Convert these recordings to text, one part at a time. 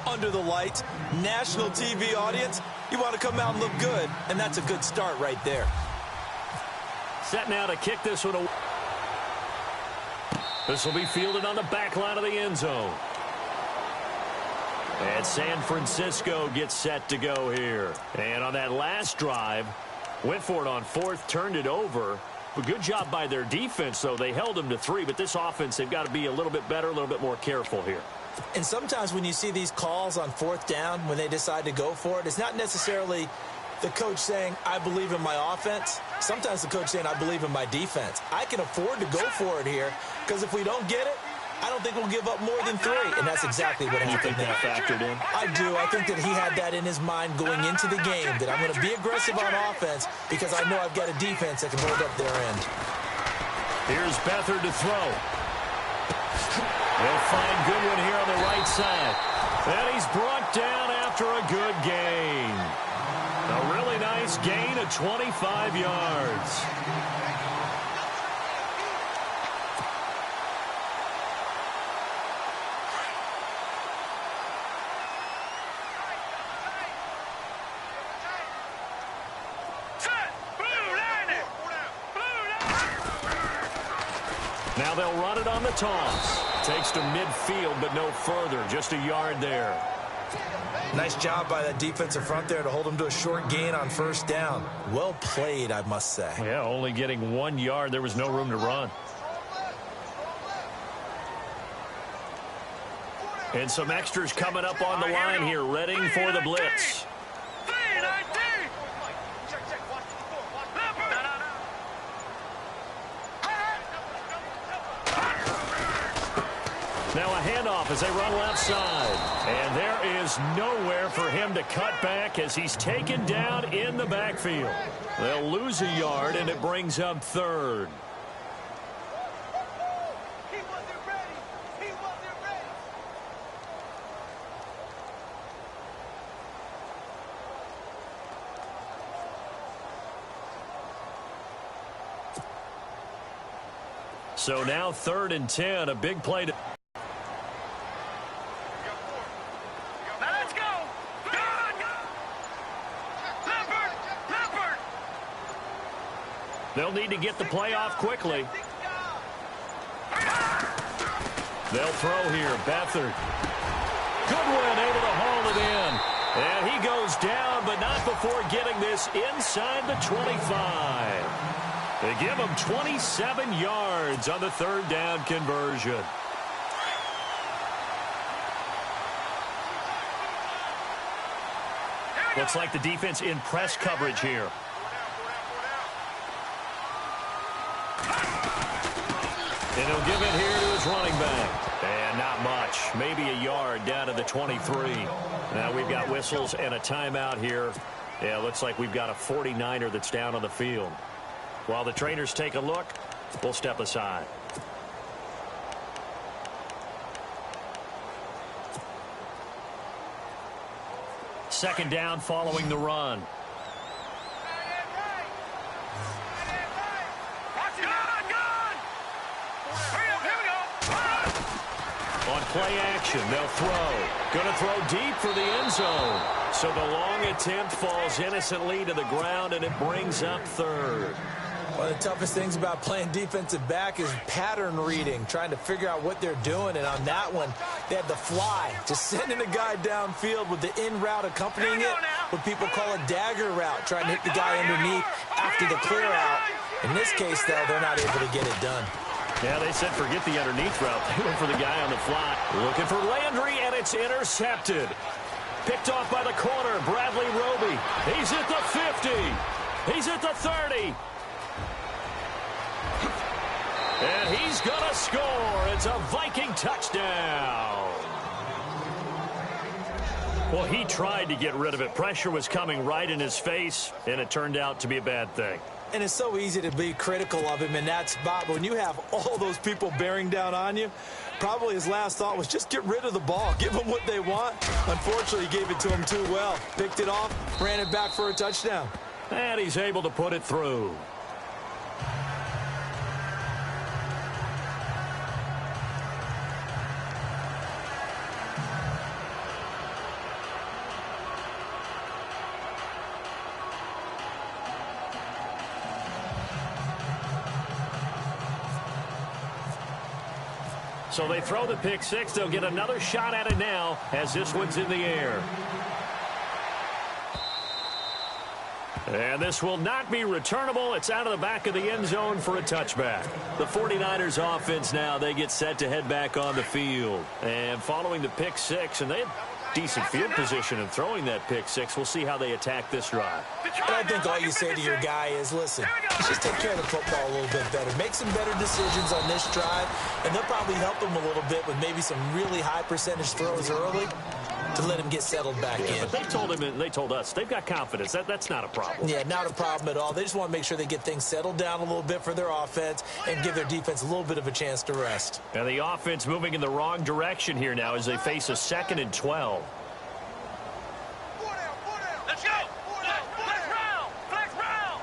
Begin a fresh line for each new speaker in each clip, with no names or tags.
under the lights, national TV audience. You want to come out and look good, and that's a good start right there.
Set now to kick this one away. This will be fielded on the back line of the end zone. And San Francisco gets set to go here. And on that last drive, went for it on fourth, turned it over. But good job by their defense, though. They held them to 3, but this offense, they've got to be a little bit better, a little bit more careful here.
And sometimes when you see these calls on fourth down, when they decide to go for it, it's not necessarily the coach saying, I believe in my offense. Sometimes the coach saying, I believe in my defense. I can afford to go for it here, because if we don't get it, I don't think we'll give up more than 3, and that's exactly what happened there.
You think that factored in?
I do. I think that he had that in his mind going into the game, that I'm going to be aggressive on offense because I know I've got a defense that can hold up their end.
Here's Beathard to throw. They'll find Goodwin here on the right side. And he's brought down after a good gain. A really nice gain of 25 yards. Now they'll run it on the toss. Takes to midfield, but no further. Just a yard there.
Nice job by that defensive front there to hold him to a short gain on first down. Well played, I must say.
Yeah, only getting 1 yard. There was no room to run. And some extras coming up on the line here, readying for the blitz. Now a handoff as they run left side. And there is nowhere for him to cut back as he's taken down in the backfield. They'll lose a yard, and it brings up third. So now 3rd and 10, a big play to... They'll need to get the play off quickly. They'll throw here. Beathard. Goodwin able to haul it in. And he goes down, but not before getting this inside the 25. They give him 27 yards on the 3rd down conversion. Looks like the defense in press coverage here. And he'll give it here to his running back. And not much. Maybe a yard down to the 23. Now we've got whistles and a timeout here. Yeah, looks like we've got a 49er that's down on the field. While the trainers take a look, we'll step aside. Second down following the run. On play action, they'll throw. Going to throw deep for the end zone. So the long attempt falls innocently to the ground, and it brings up third.
One of the toughest things about playing defensive back is pattern reading, trying to figure out what they're doing. And on that one, they had the fly, just sending a guy downfield with the in route accompanying it, what people call a dagger route, trying to hit the guy underneath after the clear out. In this case, though, they're not able to get it done.
Yeah, they said forget the underneath route. They went for the guy on the fly. Looking for Landry, and it's intercepted. Picked off by the corner, Bradley Roby. He's at the 50. He's at the 30. And he's going to score. It's a Viking touchdown. Well, he tried to get rid of it. Pressure was coming right in his face, and it turned out to be a bad thing.
And it's so easy to be critical of him in that spot. But when you have all those people bearing down on you, probably his last thought was just get rid of the ball. Give them what they want. Unfortunately, he gave it to them too well. Picked it off, ran it back for a touchdown.
And he's able to put it through. So they throw the pick six. They'll get another shot at it now as this one's in the air. And this will not be returnable. It's out of the back of the end zone for a touchback. The 49ers offense now, they get set to head back on the field. And following the pick six, and they had decent field position in throwing that pick six. We'll see how they attack this drive.
And I think all you say to your guy is, listen, let's just take care of the football a little bit better. Make some better decisions on this drive, and they'll probably help him a little bit with maybe some really high percentage throws early to let him get settled back in.
But they told him, and they told us, they've got confidence. That's not a problem.
Yeah, not a problem at all. They just want to make sure they get things settled down a little bit for their offense and give their defense a little bit of a chance to rest.
And the offense moving in the wrong direction here now as they face a 2nd and 12.
Let's go! Flex round! Flex round!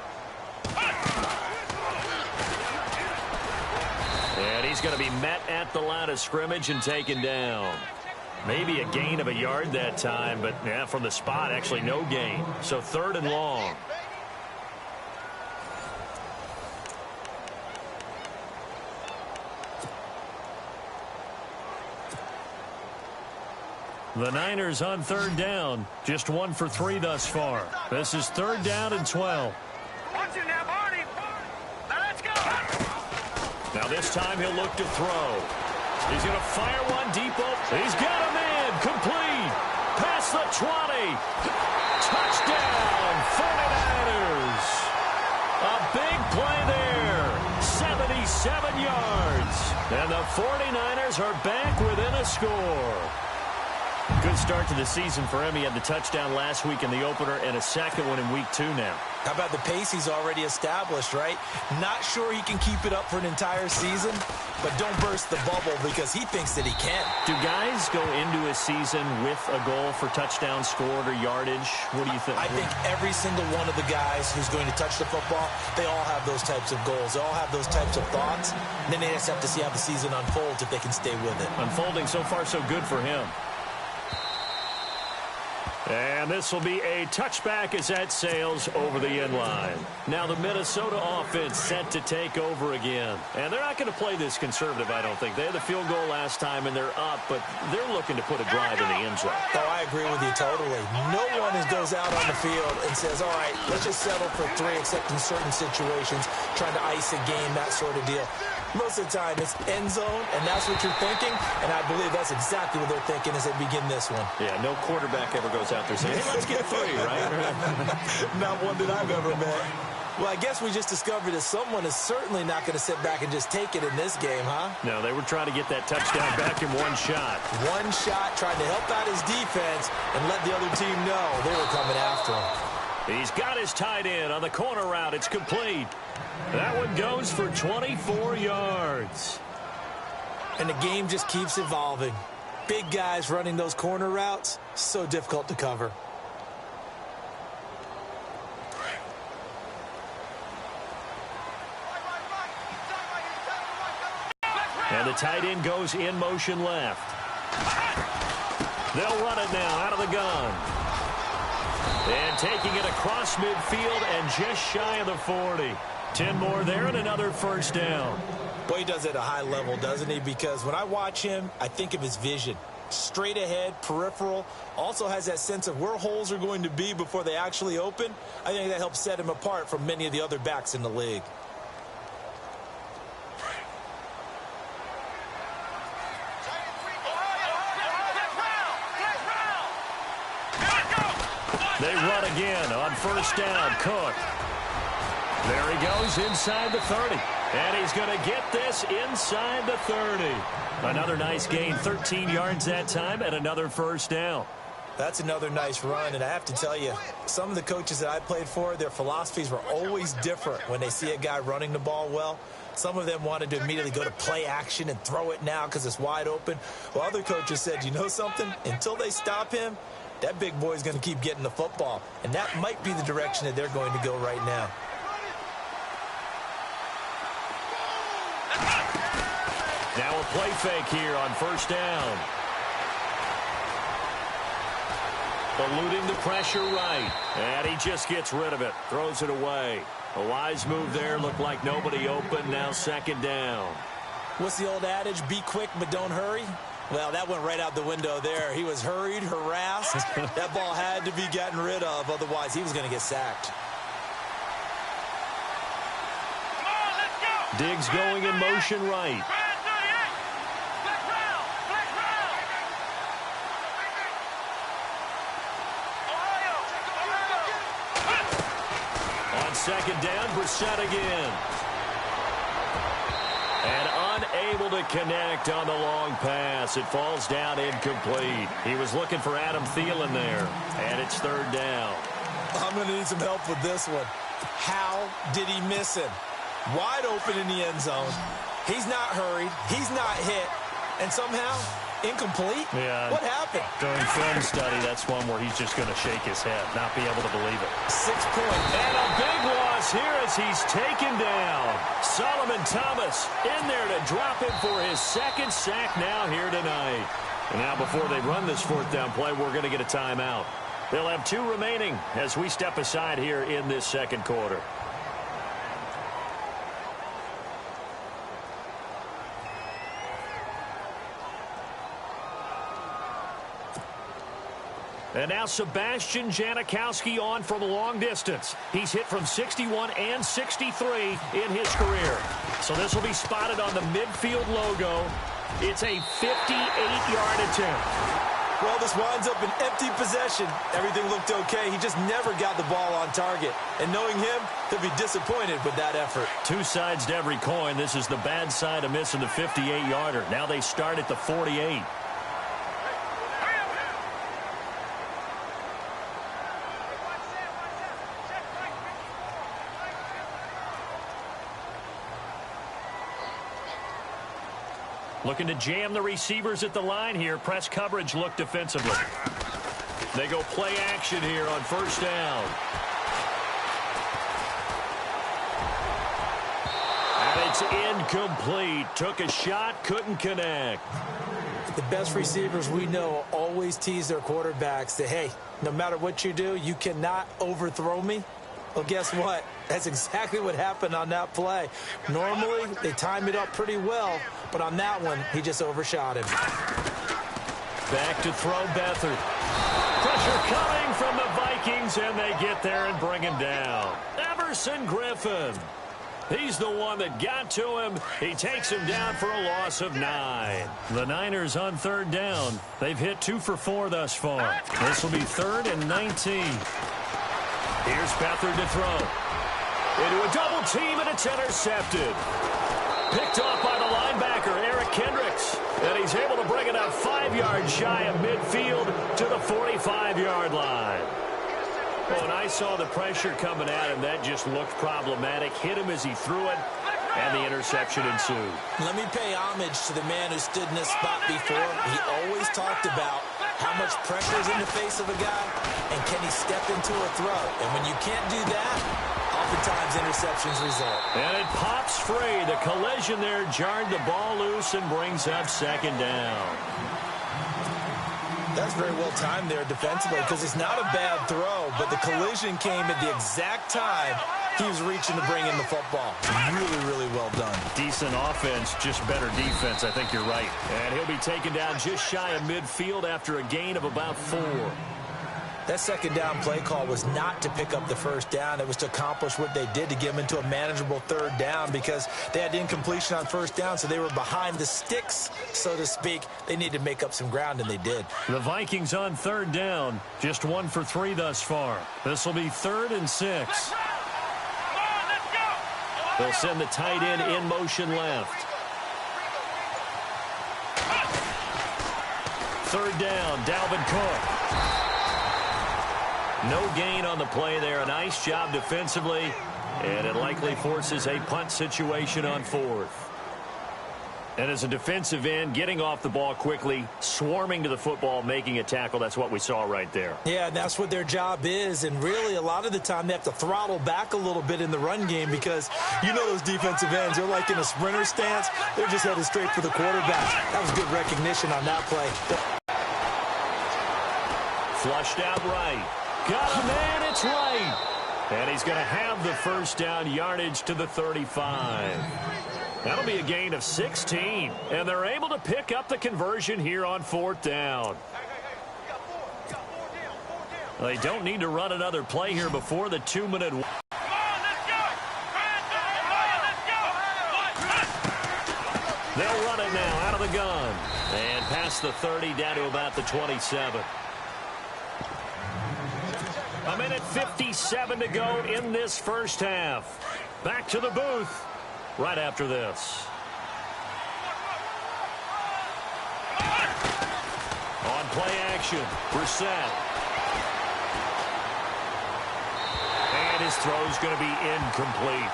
And he's going to be met at the line of scrimmage and taken down. Maybe a gain of a yard that time, but yeah, from the spot, actually no gain. So 3rd and long. The Niners on 3rd down. Just 1 for 3 thus far. This is 3rd down and 12.
Watch it now, Barney! Now let's go!
Now this time he'll look to throw. He's going to fire one deep open. He's got him in. Complete. Past the 20. Touchdown, 49ers. A big play there. 77 yards. And the 49ers are back within a score. Good start to the season for him. He had the touchdown last week in the opener and a second one in week 2 now.
How about the pace he's already established, right? Not sure he can keep it up for an entire season, but don't burst the bubble because he thinks that he can.
Do guys go into a season with a goal for touchdown scored or yardage? What do you think?
I think every single one of the guys who's going to touch the football, they all have those types of goals. They all have those types of thoughts. And then they just have to see how the season unfolds if they can stay with it.
Unfolding so far so good for him. And this will be a touchback as that sails over the end line. Now the Minnesota offense set to take over again. And they're not going to play this conservative, I don't think. They had the field goal last time, and they're up, but they're looking to put a drive in the end zone.
Oh, I agree with you totally. No one goes out on the field and says, all right, let's just settle for 3, except in certain situations, trying to ice a game, that sort of deal. Most of the time, it's end zone, and that's what you're thinking, and I believe that's exactly what they're thinking as they begin this one.
Yeah, no quarterback ever goes out there saying, hey, let's get 3, right?
Not one that I've ever met. Well, I guess we just discovered that someone is certainly not going to sit back and just take it in this game, huh?
No, they were trying to get that touchdown back in one shot.
One shot, trying to help out his defense and let the other team know they were coming after him.
He's got his tight end on the corner route. It's complete. That one goes for 24 yards.
And the game just keeps evolving. Big guys running those corner routes, so difficult to cover.
And the tight end goes in motion left. They'll run it now out of the gun. And taking it across midfield and just shy of the 40. 10 more there and another first down.
Boy, he does it at a high level, doesn't he? Because when I watch him, I think of his vision. Straight ahead, peripheral, also has that sense of where holes are going to be before they actually open. I think that helps set him apart from many of the other backs in the league.
They run again on first down. Cook. There he goes inside the 30. And he's going to get this inside the 30. Another nice gain, 13 yards that time, and another first down.
That's another nice run, and I have to tell you, some of the coaches that I played for, their philosophies were always different when they see a guy running the ball well. Some of them wanted to immediately go to play action and throw it now because it's wide open. While other coaches said, you know something? Until they stop him, that big boy is going to keep getting the football. And that might be the direction that they're going to go right now.
Now a play fake here on first down. Eluding the pressure right. And he just gets rid of it. Throws it away. A wise move there. Looked like nobody open. Now second down.
What's the old adage? Be quick, but don't hurry. Well, that went right out the window there. He was hurried, harassed. That ball had to be gotten rid of. Otherwise, he was going to get sacked.
Diggs going in motion right. On second down, Brissett again. And unable to connect on the long pass. It falls down incomplete. He was looking for Adam Thielen there. And it's third down.
I'm going to need some help with this one. How did he miss him? Wide open in the end zone. He's not hurried. He's not hit. And somehow, incomplete?
Yeah.
What happened?
During film study, that's one where he's just going to shake his head, not be able to believe it.
6 points.
And a big loss here as he's taken down. Solomon Thomas in there to drop him for his second sack now here tonight. And now before they run this fourth down play, we're going to get a timeout. They'll have 2 remaining as we step aside here in this second quarter. And now Sebastian Janikowski on from a long distance. He's hit from 61 and 63 in his career. So this will be spotted on the midfield logo. It's a 58-yard attempt.
Well, this winds up an empty possession. Everything looked okay. He just never got the ball on target. And knowing him, he'll be disappointed with that effort.
2 sides to every coin. This is the bad side of missing the 58-yarder. Now they start at the 48. Looking to jam the receivers at the line here. Press coverage look defensively. They go play action here on first down. And it's incomplete. Took a shot, couldn't connect.
The best receivers we know always tease their quarterbacks that, hey, no matter what you do, you cannot overthrow me. Well, guess what? That's exactly what happened on that play. Normally, they time it up pretty well, but on that one, he just overshot him.
Back to throw Beathard. Pressure coming from the Vikings, and they get there and bring him down. Everson Griffin. He's the one that got to him. He takes him down for a loss of 9. The Niners on third down. They've hit 2 for 4 thus far. This will be 3rd and 19. Here's Beathard to throw. Into a double team, and it's intercepted. Picked off by the linebacker, Eric Kendricks. And he's able to bring it up 5 yards shy of midfield to the 45-yard line. Well, when I saw the pressure coming at him, that just looked problematic. Hit him as he threw it, and the interception ensued.
Let me pay homage to the man who stood in this spot before. He always talked about how much pressure is in the face of a guy, and can he step into a throw. And when you can't do that, oftentimes interceptions result.
And it pops free. The collision there jarred the ball loose and brings up second down.
That's very well timed there defensively because it's not a bad throw, but the collision came at the exact time he was reaching to bring in the football. Really, really well done.
Decent offense, just better defense. I think you're right. And he'll be taken down just shy of midfield after a gain of about 4.
That second down play call was not to pick up the first down. It was to accomplish what they did to get them into a manageable third down because they had incompletion on first down, so they were behind the sticks, so to speak. They needed to make up some ground, and they did.
The Vikings on third down, just 1 for 3 thus far. This will be 3rd and 6. They'll send the tight end in motion left. 3rd down, Dalvin Cook. No gain on the play there. A nice job defensively, and it likely forces a punt situation on 4th. And as a defensive end, getting off the ball quickly, swarming to the football, making a tackle, that's what we saw right there.
Yeah, that's what their job is, and really a lot of the time they have to throttle back a little bit in the run game because you know those defensive ends, they're like in a sprinter stance. They're just headed straight for the quarterback. That was good recognition on that play.
Flushed out right. Got a man, it's right. And he's going to have the first down, yardage to the 35. That'll be a gain of 16, and they're able to pick up the conversion here on 4th down. They don't need to run another play here before the 2-minute. They'll run it now out of the gun. And past the 30 down to about the 27. A minute 57 to go in this first half. Back to the booth right after this. On play action, Brissett. And his throw's going to be incomplete.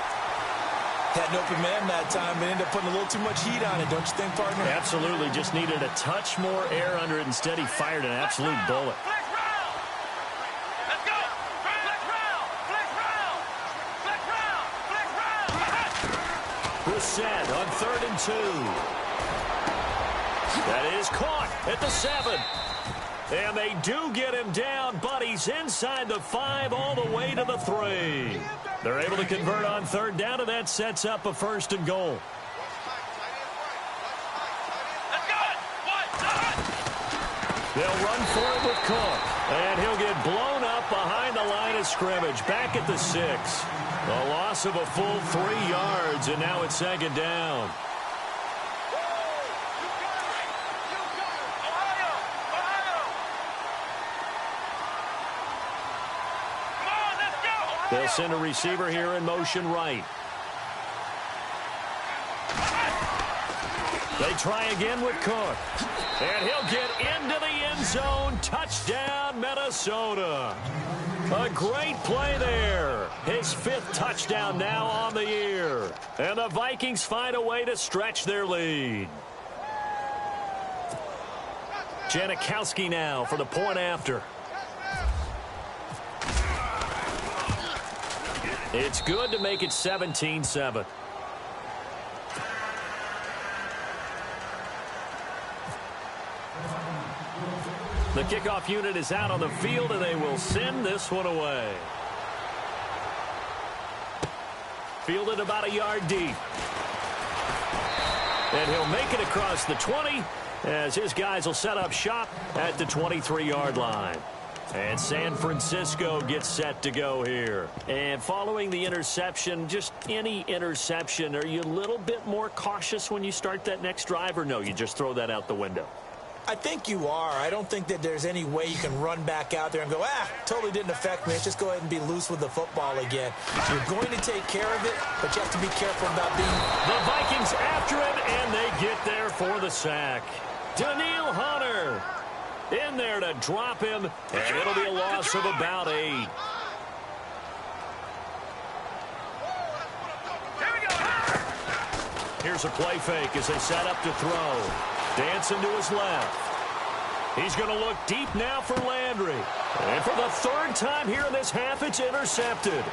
Had an open man that time, but ended up putting a little too much heat on it, don't you think, partner?
Absolutely. Just needed a touch more air under it. Instead, he fired an absolute bullet. Brissett on 3rd and 2. That is caught at the 7. And they do get him down, but he's inside the 5 all the way to the 3. They're able to convert on 3rd down, and that sets up a 1st and goal. They'll run for it with Cook, and he'll get blown up behind the line of scrimmage, back at the 6. A loss of a full 3 yards, and now it's 2nd down. They'll send a receiver here in motion right. They try again with Cook. And he'll get into the end zone. Touchdown, Minnesota. A great play there. His 5th touchdown now on the year. And the Vikings find a way to stretch their lead. Janikowski now for the point after. It's good to make it 17-7. The kickoff unit is out on the field, and they will send this one away. Fielded about a yard deep. And he'll make it across the 20 as his guys will set up shop at the 23-yard line. And San Francisco gets set to go here. And following the interception, just any interception, are you a little bit more cautious when you start that next drive, or no, you just throw that out the window?
I think you are. I don't think that there's any way you can run back out there and go, totally didn't affect me. Let's just go ahead and be loose with the football again. You're going to take care of it, but you have to be careful about being...
The Vikings after him, and they get there for the sack. Daniil Hunter in there to drop him, and it'll be a loss of about 8. Here's a play fake as they set up to throw. Dancing to his left. He's going to look deep now for Landry. And for the 3rd time here in this half, it's intercepted.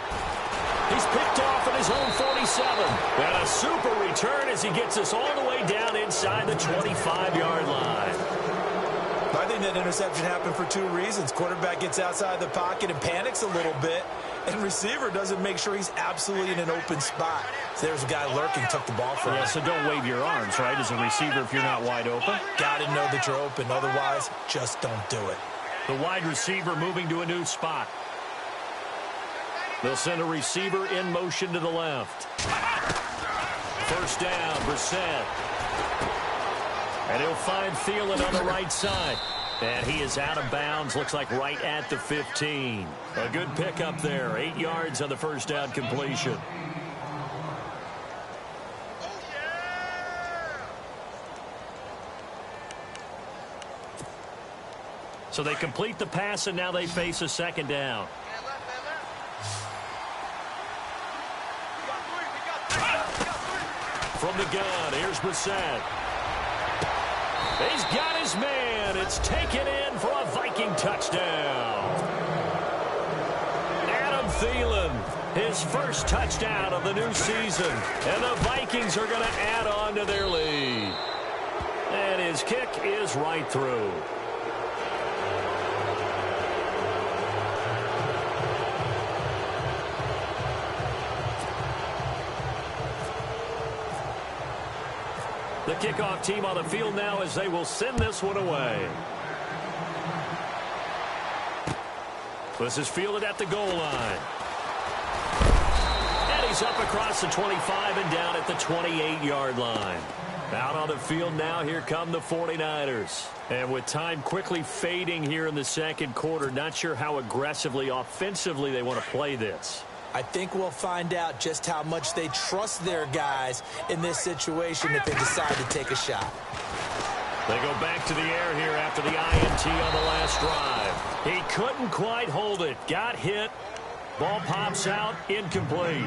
He's picked off at his own 47. And a super return as he gets us all the way down inside the 25-yard line.
I think that interception happened for 2 reasons. Quarterback gets outside the pocket and panics a little bit, and receiver doesn't make sure he's absolutely in an open spot. So there's a guy lurking, took the ball from him.
Yeah, so don't wave your arms, right, as a receiver if you're not wide open.
Got to know that you're open. Otherwise, just don't do it.
The wide receiver moving to a new spot. They'll send a receiver in motion to the left. 1st down, Brissett. And he'll find Thielen on the right side. And he is out of bounds, looks like right at the 15. A good pickup there, 8 yards on the 1st down completion. So they complete the pass, and now they face a 2nd down. From the gun, here's Brissett. He's got his man. It's taken in for a Viking touchdown. Adam Thielen, his 1st touchdown of the new season. And the Vikings are going to add on to their lead. And his kick is right through. The kickoff team on the field now as they will send this one away. This is fielded at the goal line. And he's up across the 25 and down at the 28-yard line. Out on the field now, here come the 49ers. And with time quickly fading here in the second quarter, not sure how aggressively, offensively they want to play this.
I think we'll find out just how much they trust their guys in this situation if they decide to take a shot.
They go back to the air here after the INT on the last drive. He couldn't quite hold it. Got hit. Ball pops out. Incomplete.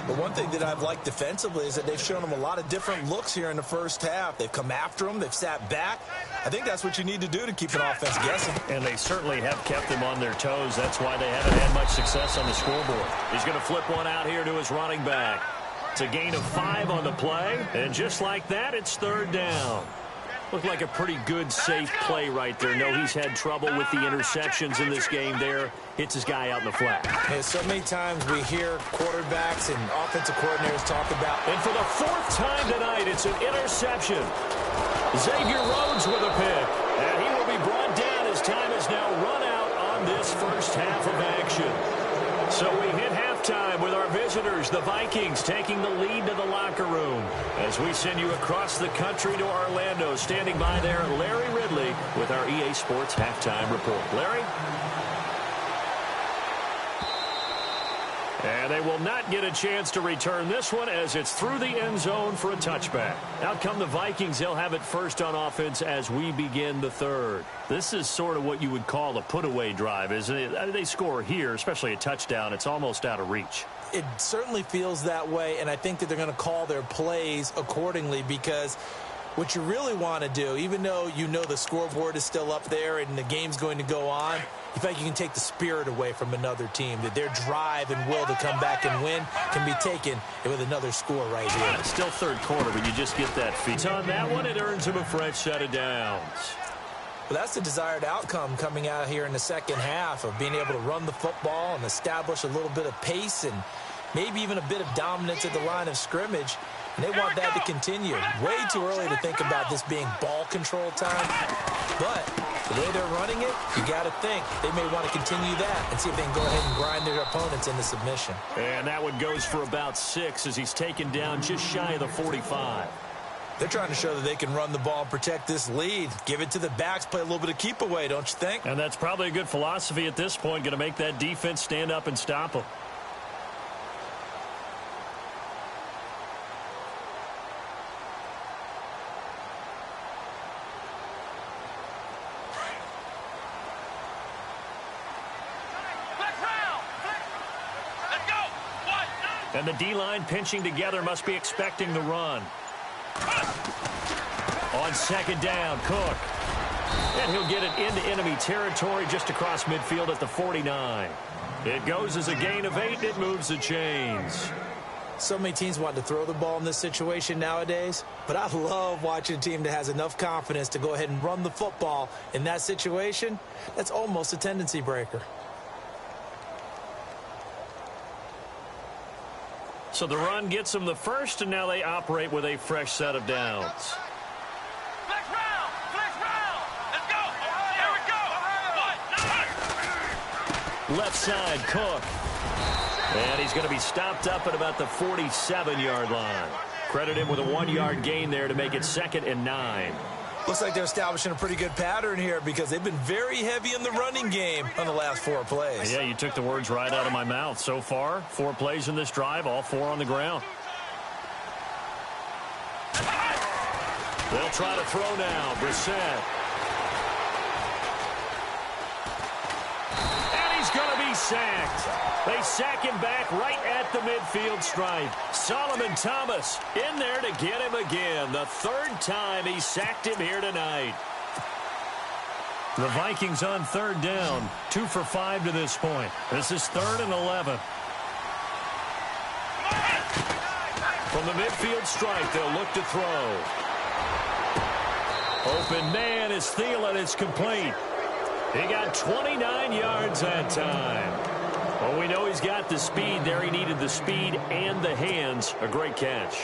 But one thing that I've liked defensively is that they've shown them a lot of different looks here in the first half. They've come after them. They've sat back. I think that's what you need to do to keep an offense guessing.
And they certainly have kept them on their toes. That's why they haven't had much success on the scoreboard. He's going to flip one out here to his running back. It's a gain of 5 on the play. And just like that, it's third down. Looked like a pretty good, safe play right there. No, he's had trouble with the interceptions in this game there. Hits his guy out in the flat.
Hey, so many times we hear quarterbacks and offensive coordinators talk about.
And for the 4th time tonight, it's an interception. Xavier Rhodes with a pick. And he will be brought down as time is now run out on this first half of action. So we hit halftime with our visitors, the Vikings, taking the lead to the locker room. As we send you across the country to Orlando, standing by there, Larry Ridley with our EA Sports Halftime Report. Larry? And they will not get a chance to return this one as it's through the end zone for a touchback. Out come the Vikings. They'll have it first on offense as we begin the third. This is sort of what you would call a put-away drive, isn't it? I mean, they score here, especially a touchdown. It's almost out of reach.
It certainly feels that way, and I think that they're going to call their plays accordingly because what you really want to do, even though you know the scoreboard is still up there and the game's going to go on, you think you can take the spirit away from another team, that their drive and will to come back and win can be taken with another score right here.
It's still third quarter, but you just get that feed. On that one, it earns him a fresh set of downs.
Well, that's the desired outcome coming out here in the second half of being able to run the football and establish a little bit of pace and maybe even a bit of dominance at the line of scrimmage. And they want that to continue. Way too early to think about this being ball control time. But the way they're running it, you got to think they may want to continue that and see if they can go ahead and grind their opponents into submission.
And that one goes for about 6 as he's taken down just shy of the 45.
They're trying to show that they can run the ball and protect this lead. Give it to the backs, play a little bit of keep away, don't you think?
And that's probably a good philosophy at this point, going to make that defense stand up and stop them. And the D-line pinching together must be expecting the run. On second down, Cook. And he'll get it into enemy territory just across midfield at the 49. It goes as a gain of 8. It moves the chains.
So many teams want to throw the ball in this situation nowadays, but I love watching a team that has enough confidence to go ahead and run the football in that situation. That's almost a tendency breaker.
So the run gets them the first, and now they operate with a fresh set of downs.
Flex round! Flex round! Let's go! Here we go!
Left side, Cook. And he's going to be stopped up at about the 47-yard line. Credit him with a 1-yard gain there to make it 2nd and 9.
Looks like they're establishing a pretty good pattern here because they've been very heavy in the running game on the last 4 plays.
Yeah, you took the words right out of my mouth. So far, 4 plays in this drive, all 4 on the ground. They'll try to throw now. Brissett. And he's going to be sacked. They sack him back right at the midfield stripe. Solomon Thomas in there to get him again. The 3rd time he sacked him here tonight. The Vikings on 3rd down. 2 for 5 to this point. This is 3rd and 11. From the midfield stripe, they'll look to throw. Open man is Thielen. It's complete. He got 29 yards that time. Well, we know he's got the speed there. He needed the speed and the hands. A great catch.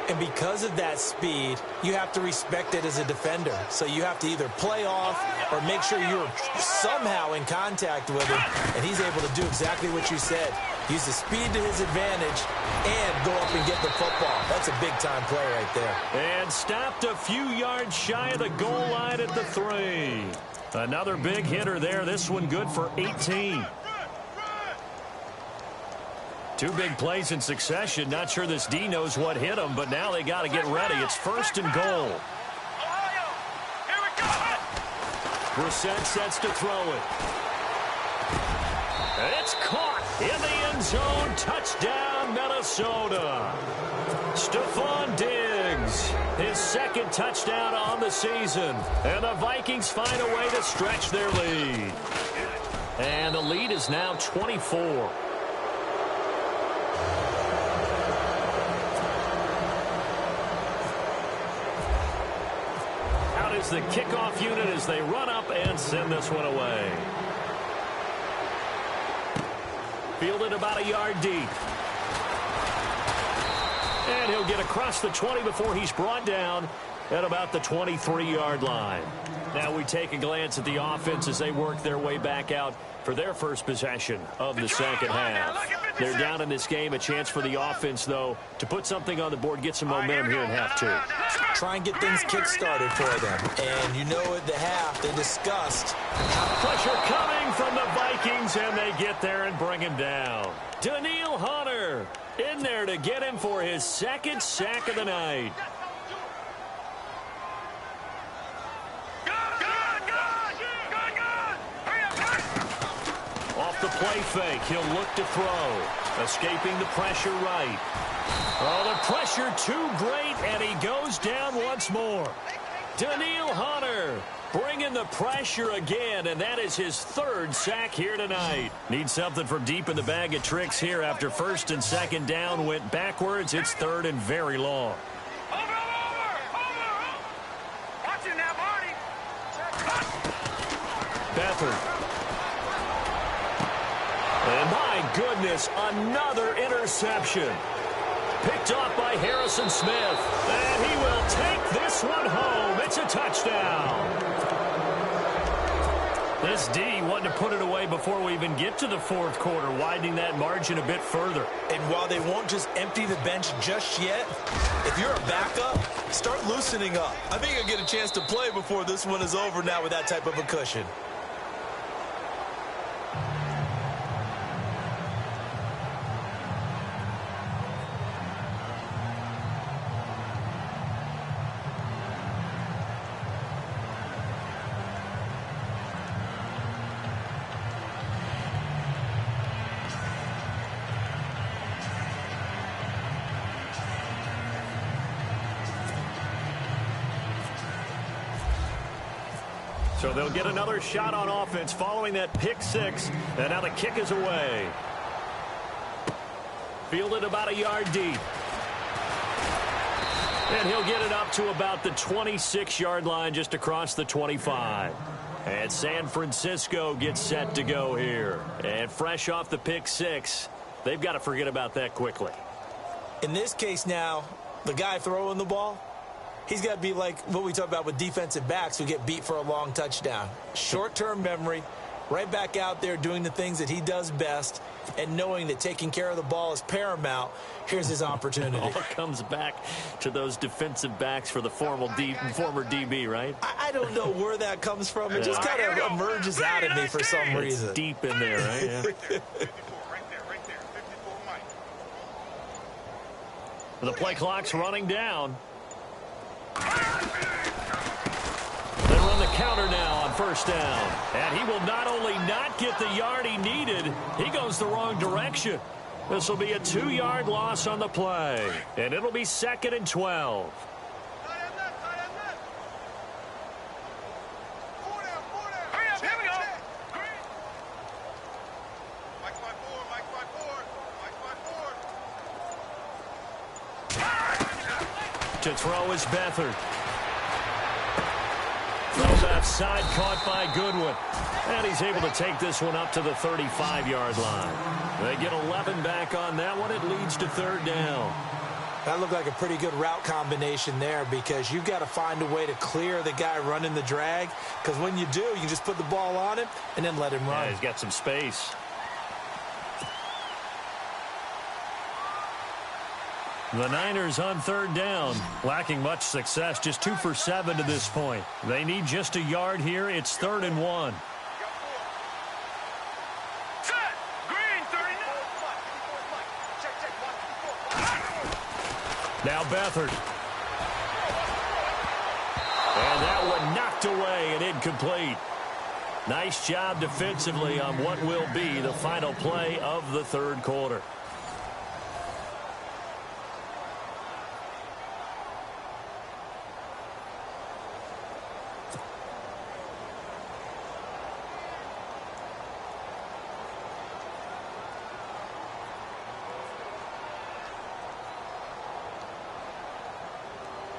And because of that speed, you have to respect it as a defender. So you have to either play off or make sure you're somehow in contact with him. And he's able to do exactly what you said. Use the speed to his advantage and go up and get the football. That's a big-time play right there.
And stopped a few yards shy of the goal line at the 3. Another big hitter there. This one good for 18. 2 big plays in succession. Not sure this D knows what hit him, but now they got to get ready. It's 1st and goal. Brissett sets to throw it. It's caught in the end zone. Touchdown, Minnesota. Stephon Diggs, his 2nd touchdown on the season. And the Vikings find a way to stretch their lead. And the lead is now 24. Is the kickoff unit as they run up and send this one away. Fielded about a yard deep. And he'll get across the 20 before he's brought down at about the 23-yard line. Now we take a glance at the offense as they work their way back out for their first possession of the second half. They're down in this game. A chance for the offense, though, to put something on the board, get some momentum here in half 2.
Try and get things kick-started for them. And you know at the half, they discussed.
Pressure coming from the Vikings, and they get there and bring him down. Danielle Hunter in there to get him for his 2nd sack of the night. Off the play fake, he'll look to throw. Escaping the pressure right. Oh, the pressure too great, and he goes down once more. Danielle Hunter bringing the pressure again, and that is his 3rd sack here tonight. Needs something from deep in the bag of tricks here after 1st and 2nd down went backwards. It's 3rd and very long.
Watch it now, Marty.
Beathard. And my goodness, another interception. Picked off by Harrison Smith. And he will take this one home. It's a touchdown. This D wanted to put it away before we even get to the 4th quarter, widening that margin a bit further.
And while they won't just empty the bench just yet, if you're a backup, start loosening up. I think you'll get a chance to play before this one is over now with that type of a cushion.
So they'll get another shot on offense following that pick 6. And now the kick is away. Fielded about a yard deep. And he'll get it up to about the 26-yard line, just across the 25. And San Francisco gets set to go here. And fresh off the pick 6, they've got to forget about that quickly.
In this case now, the guy throwing the ball, he's got to be like what we talk about with defensive backs who get beat for a long touchdown. Short-term memory, right back out there doing the things that he does best, and knowing that taking care of the ball is paramount. Here's his opportunity.
All comes back to those defensive backs for the former DB, right?
I don't know where that comes from. It just kind of emerges out of me for some reason.
It's deep in there, right? Yeah. The play clock's running down. They run the counter now on 1st down. And he will not only not get the yard he needed, he goes the wrong direction. This will be a 2-yard loss on the play. And it'll be 2nd and 12. To throw is Beathard. Throw left side, caught by Goodwin. And he's able to take this one up to the 35-yard line. They get 11 back on that one. It leads to 3rd down.
That looked like a pretty good route combination there because you've got to find a way to clear the guy running the drag, because when you do, you can just put the ball on him and then let him run.
Yeah, he's got some space. The Niners on third down, lacking much success, just 2 for 7 to this point. They need just a yard here. It's 3rd and 1. Now Beathard. And that one knocked away and incomplete. Nice job defensively on what will be the final play of the third quarter.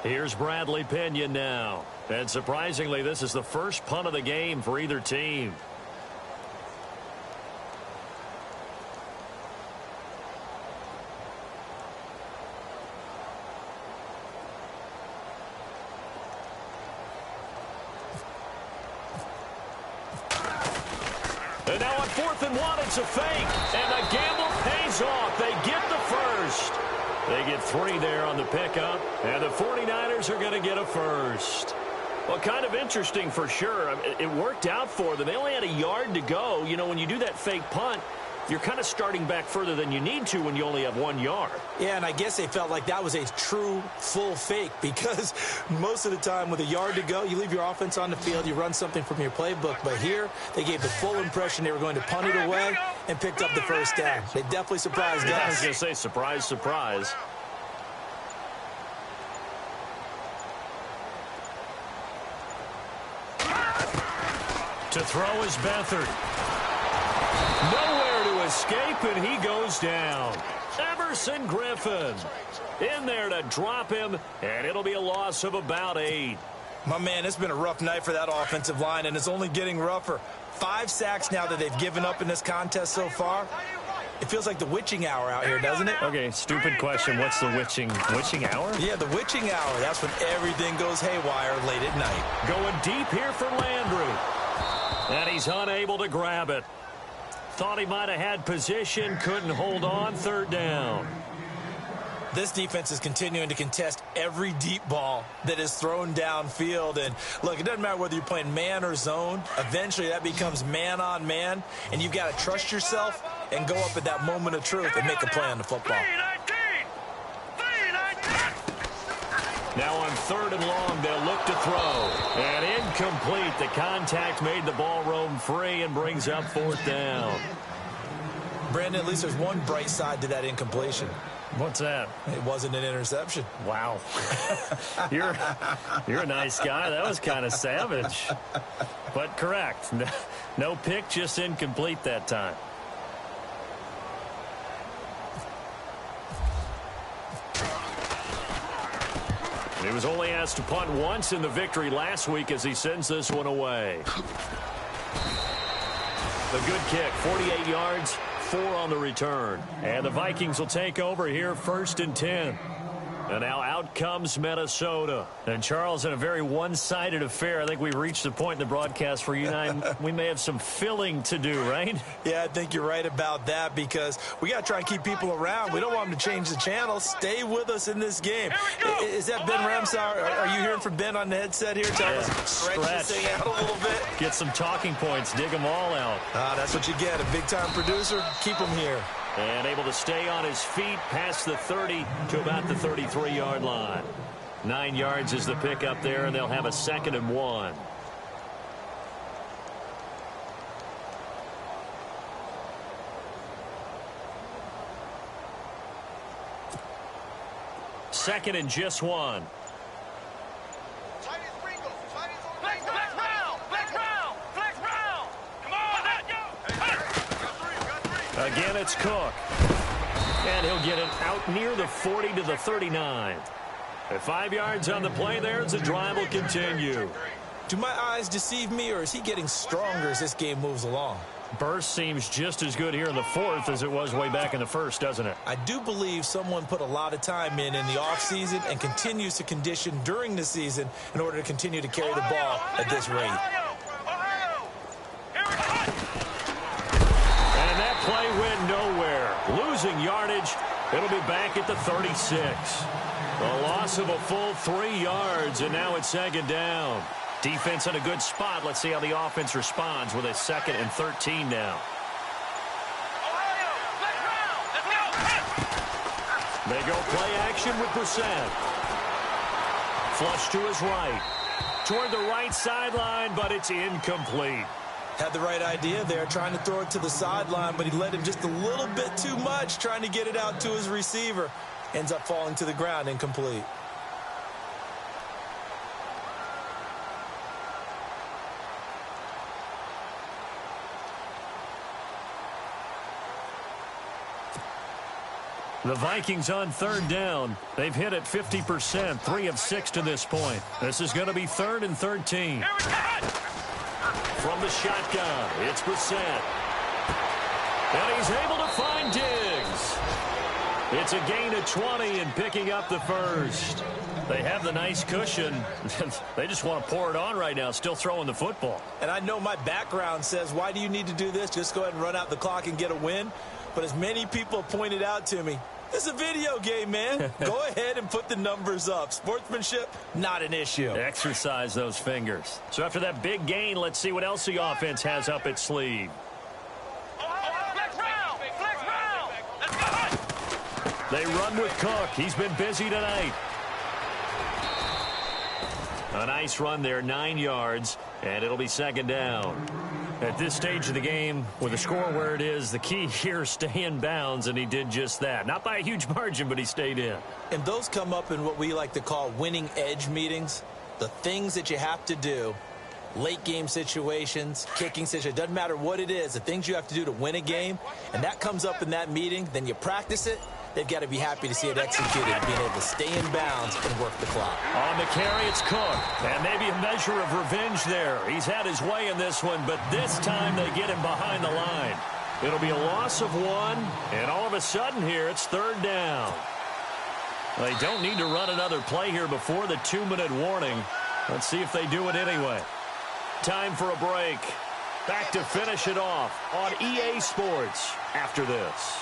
Here's Bradley Pinion now. And surprisingly, this is the first punt of the game for either team. And now on 4th and 1, it's a fake. And the gamble pays off. They get the first. They get 3 there on the pickup, and the 49ers are going to get a first. Well, kind of interesting for sure. It worked out for them. They only had a yard to go. You know, when you do that fake punt, you're kind of starting back further than you need to when you only have 1 yard.
Yeah, and I guess they felt like that was a true full fake because most of the time with a yard to go, you leave your offense on the field, you run something from your playbook. But here, they gave the full impression they were going to punt it away and picked up the first down. They definitely surprised us.
Yeah, I was going to say, surprise, surprise. To throw is Beathard. Nowhere to escape, and he goes down. Everson Griffin in there to drop him, and it'll be a loss of about 8.
My man, it's been a rough night for that offensive line, and it's only getting rougher. 5 sacks now that they've given up in this contest so far. It feels like the witching hour out here, doesn't it?
Okay, stupid question. What's the witching hour?
Yeah, the witching hour. That's when everything goes haywire late at night.
Going deep here for Landry. And he's unable to grab it. Thought he might have had position, couldn't hold on. 3rd down.
This defense is continuing to contest every deep ball that is thrown downfield. And, look, it doesn't matter whether you're playing man or zone. Eventually, that becomes man on man. And you've got to trust yourself and go up at that moment of truth and make a play on the football.
Now on 3rd and long, they'll look to throw. And incomplete. The contact made the ball roam free and brings up 4th down.
Brandon, at least there's one bright side to that incompletion.
What's that?
It wasn't an interception.
Wow. You're a nice guy. That was kind of savage. But correct. No pick, just incomplete that time. He was only asked to punt once in the victory last week as he sends this one away. A good kick, 48 yards, 4 on the return. And the Vikings will take over here 1st and 10. And now out comes Minnesota. And, Charles, in a very one-sided affair, I think we've reached the point in the broadcast where you and I, we may have some filling to do, right?
Yeah, I think you're right about that because we got to try and keep people around. We don't want them to change the channel. Stay with us in this game. Is that Ben Ramsauer? Are you hearing from Ben on the headset here? Tell us, stretch this thing out a little bit.
Get some talking points. Dig them all out.
That's what you get. A big-time producer. Keep them here.
And able to stay on his feet past the 30 to about the 33-yard line. 9 yards is the pickup there, and they'll have a 2nd and 1. Second and just 1. Again, it's Cook. And he'll get it out near the 40 to the 39. At 5 yards on the play there, the drive will continue.
Do my eyes deceive me, or is he getting stronger as this game moves along?
Burst seems just as good here in the fourth as it was way back in the first, doesn't it?
I do believe someone put a lot of time in the offseason and continues to condition during the season in order to continue to carry the ball at this rate.
And that play went nowhere. Losing yardage. It'll be back at the 36. A loss of a full 3 yards, and now it's second down. Defense in a good spot. Let's see how the offense responds with a 2nd and 13 now. They go play action with Brissett. Flush to his right. Toward the right sideline, but it's incomplete.
Had the right idea there, trying to throw it to the sideline, but he led him just a little bit too much, trying to get it out to his receiver. Ends up falling to the ground, incomplete.
The Vikings on 3rd down. They've hit it 50%, 3 of 6 to this point. This is going to be 3rd and 13. From the shotgun, it's Brissett. And he's able to find Diggs. It's a gain of 20 and picking up the first. They have the nice cushion. They just want to pour it on right now, still throwing the football.
And I know my background says, why do you need to do this? Just go ahead and run out the clock and get a win. But as many people pointed out to me, it's a video game, man. Go ahead and put the numbers up. Sportsmanship, not an issue.
Exercise those fingers. So after that big gain, let's see what else the offense has up its sleeve. They run with Cook. He's been busy tonight. A nice run there, 9 yards, and it'll be second down. At this stage of the game, with the score where it is, the key here is stay in bounds, and he did just that. Not by a huge margin, but he stayed in.
And those come up in what we like to call winning edge meetings. The things that you have to do, late game situations, kicking situations, doesn't matter what it is, the things you have to do to win a game, and that comes up in that meeting, then you practice it. They've got to be happy to see it executed, being able to stay in bounds and work the clock.
On the carry, it's Cook. And maybe a measure of revenge there. He's had his way in this one, but this time they get him behind the line. It'll be a loss of 1, and all of a sudden here, it's 3rd down. They don't need to run another play here before the 2-minute warning. Let's see if they do it anyway. Time for a break. Back to finish it off on EA Sports after this.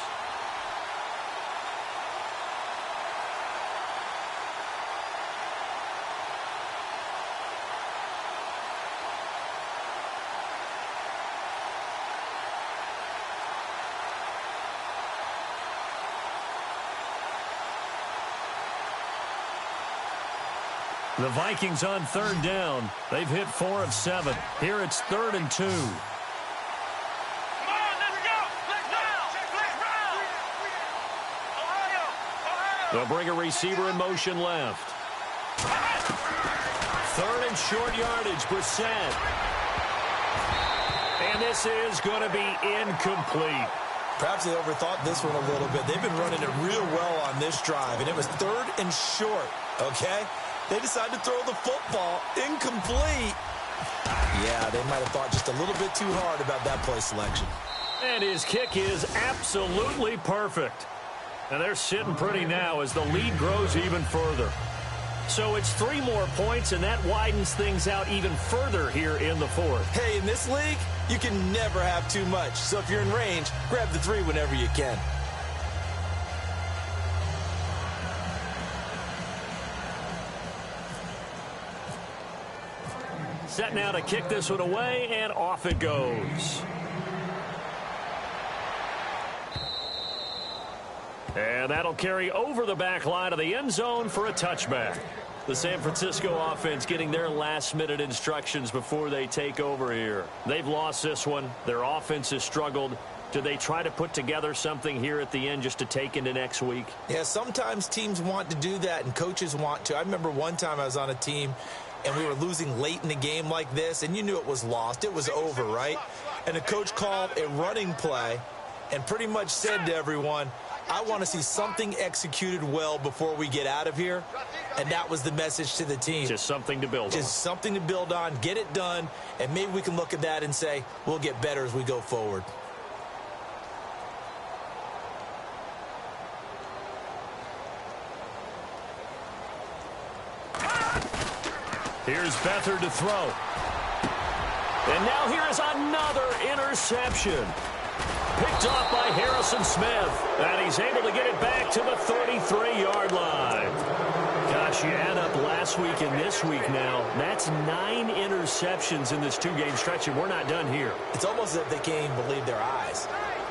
The Vikings on 3rd down. They've hit 4 of 7. Here it's 3rd and 2.
Come on, let's go! Let's round! Ohio!
They'll bring a receiver in motion left. 3rd and short yardage, Brissett. And this is going to be incomplete.
Perhaps they overthought this one a little bit. They've been running it real well on this drive, and it was 3rd and short, okay? They decided to throw the football incomplete. Yeah, they might have thought just a little bit too hard about that play selection.
And his kick is absolutely perfect. And they're sitting pretty now as the lead grows even further. So it's 3 more points, and that widens things out even further here in the 4th.
Hey, in this league, you can never have too much. So if you're in range, grab the 3 whenever you can.
Set now to kick this one away, and off it goes. And that'll carry over the back line of the end zone for a touchback. The San Francisco offense getting their last-minute instructions before they take over here. They've lost this one. Their offense has struggled. Do they try to put together something here at the end just to take into next week?
Yeah, sometimes teams want to do that, and coaches want to. I remember one time I was on a team, and we were losing late in the game like this, and you knew it was lost. It was over, right? And the coach called a running play and pretty much said to everyone, I want to see something executed well before we get out of here, and that was the message to the team.
Just something to build on.
Just something to build on, get it done, and maybe we can look at that and say, we'll get better as we go forward.
Here's Beathard to throw. And now here is another interception. Picked off by Harrison Smith. And he's able to get it back to the 33-yard line. Gosh, you add up last week and this week now. That's 9 interceptions in this 2-game stretch, and we're not done here.
It's almost as if they can't even believe their eyes.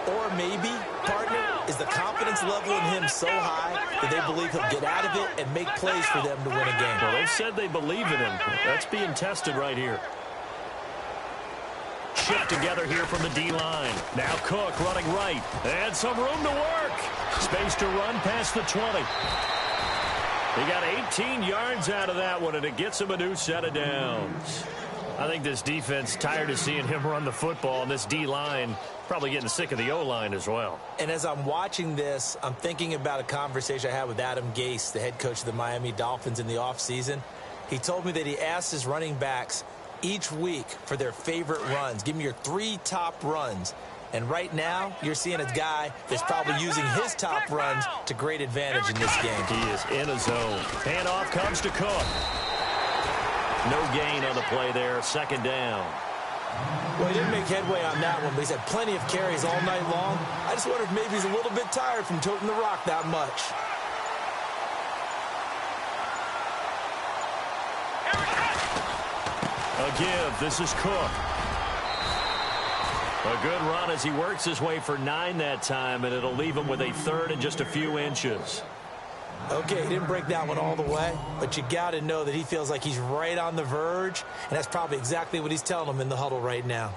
Or maybe, partner, is the confidence level in him so high that they believe he'll get out of it and make plays for them to win a game.
Well, they've said they believe in him. That's being tested right here. Shift together here from the D-line. Now Cook running right. And some room to work. Space to run past the 20. He got 18 yards out of that one, and it gets him a new set of downs. I think this defense tired of seeing him run the football, and this D-line probably getting sick of the O-line as well.
And as I'm watching this, I'm thinking about a conversation I had with Adam Gase, the head coach of the Miami Dolphins in the offseason. He told me that he asked his running backs each week for their favorite runs. Give me your 3 top runs. And right now, you're seeing a guy that's probably using his top runs to great advantage in this game.
He is in a zone. Handoff comes to Cook. No gain on the play there. Second down.
Well, he didn't make headway on that one, but he's had plenty of carries all night long. I just wonder if maybe he's a little bit tired from toting the rock that much.
A give. This is Cook. A good run as he works his way for 9 that time, and it'll leave him with a 3rd and just a few inches.
Okay, he didn't break that one all the way, but you got to know that he feels like he's right on the verge, and that's probably exactly what he's telling them in the huddle right now.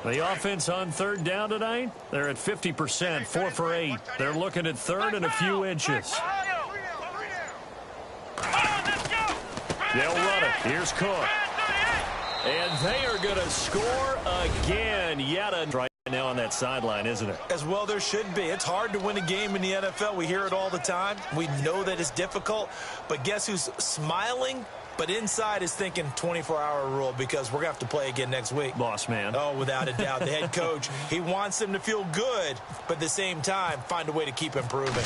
The offense on 3rd down tonight, they're at 50%, 4 for 8. They're looking at 3rd and a few inches. They'll run it. Here's Cook. And they are going to score again. Yet right now on that sideline, isn't it?
As well there should be. It's hard to win a game in the NFL. We hear it all the time. We know that it's difficult. But guess who's smiling? But inside is thinking 24-hour rule because we're going to have to play again next week.
Boss man.
Oh, without a doubt. The head coach, he wants them to feel good, but at the same time, find a way to keep improving.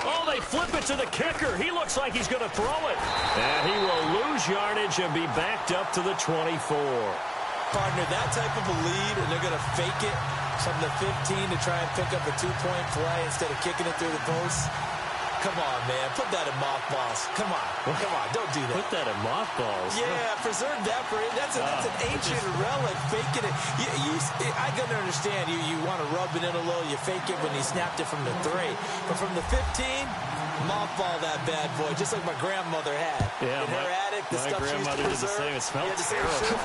Oh, they flip it to the kicker. He looks like he's going to throw it. And he will lose yardage and be backed up to the 24.
Partner, that type of a lead, and they're going to fake it from the 15 to try and pick up a 2-point play instead of kicking it through the post. Come on, man. Put that in mothballs. Come on. Come on. Don't do that.
Put that in mothballs.
Yeah, preserve that for it. That's an ancient relic. Faking it. I can understand. You want to rub it in a little. You fake it when he snapped it from the 3. But from the 15, mothball that bad boy, just like my grandmother had.
Yeah,
in her attic, the stuff she used to
did the
preserve.
same. It smelled
terrible.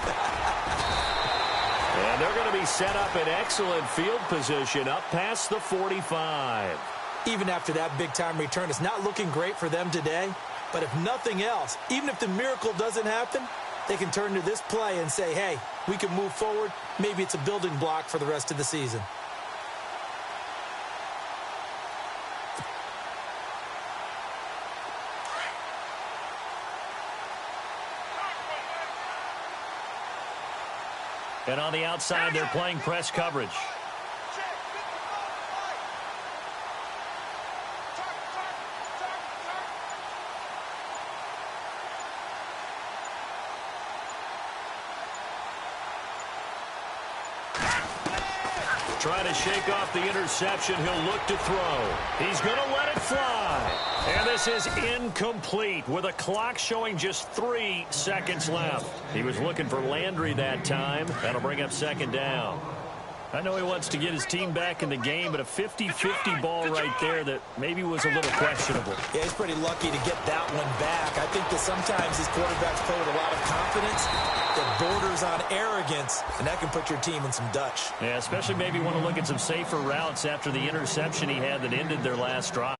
And they're going to be set up in excellent field position up past the 45.
Even after that big-time return, it's not looking great for them today. But if nothing else, even if the miracle doesn't happen, they can turn to this play and say, hey, we can move forward. Maybe it's a building block for the rest of the season.
And on the outside, they're playing press coverage. Trying to shake off the interception. He'll look to throw. He's going to let it fly. And this is incomplete with a clock showing just 3 seconds left. He was looking for Landry that time. That'll bring up 2nd down. I know he wants to get his team back in the game, but a 50-50 ball right there that maybe was a little questionable.
Yeah, he's pretty lucky to get that one back. I think that sometimes these quarterbacks play with a lot of confidence that borders on arrogance, and that can put your team in some Dutch.
Yeah, especially maybe want to look at some safer routes after the interception he had that ended their last drive.